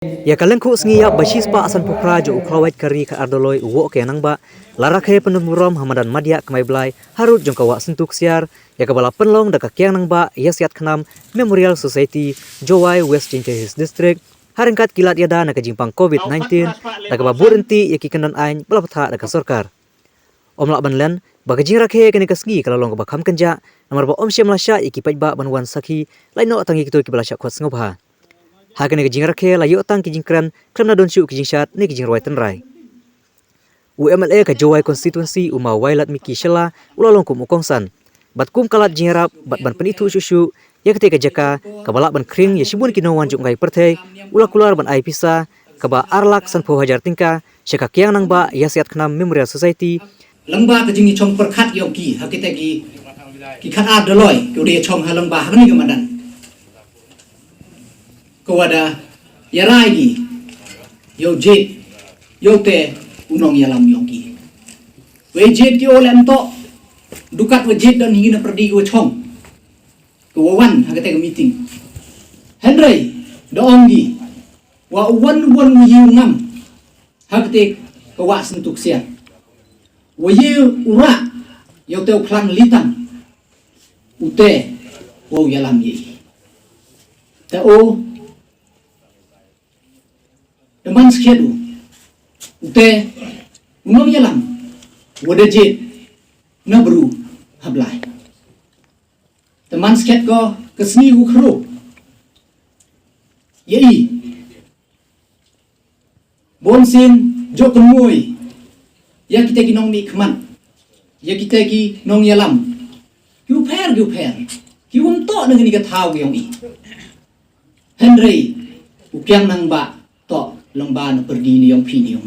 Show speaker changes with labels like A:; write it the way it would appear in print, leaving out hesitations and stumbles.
A: Ya kalian ku sengiya basis pa asan pukra jo ukrawait kari ka ardoloi uwo ke nang ba larakhe penemurom hamadan madya kemai blai harut jong kawa sentuk siar ya kabala penlong daka kyang nang ba yasiat khnam Memorial Society Jowai West Jinke District haringkat kilat yada na kajimpang COVID-19 daka ba burenti ya kikenan ain belapatha daka sarkar omlak banlen bagajing rakhe kene kasgi kalalong ba kham kanja namar ba om shemlasha ikipaj ba banwan sakhi laino atangi kitu kibalasha khwat ngobha Hagen ke jingrak ke layu otang ke jingkran kerana donsyu ke jingshat ne ke jingrawai tenrai. UMLA ke Jowai konstituensi uma wailat miki shela ulalong kum ukongsan. Bat kum kalat jingrap bat ban penitu susu ya ketika jaka kabalak ban kring ya shibun kinawan juk ngai perthai ula keluar ban ai pisa kaba arlak sanpo hajar tingka syaka kyang nang ba ya siat khnam Memorial Society
B: lengba ke jingi chong perkhat yoki hakite ki khat ad doloi ke dia chong ha lengba ha ni kemadan kewada yarai yo jet yo te unong yalam yoki we jet ki olem to dukat we jet dan hingina perdi we chong ke wawan hakite ke meeting henry doongi wa wan yu ngam hakite ke wa sentuk sia we yu ura yo te plan litang ute wo yalam ye ta o teman sekiadu ute unong yalam wada jet na beru hablai teman sekiat ko kesni ku kru yei bonsin jo kemui ya kita ki nong mi kman ya kita ki nong yalam gu per ki wong to dengan ni ka thau yang i henry ukyang nang ba to lomba na perdi ni yang pi ni yang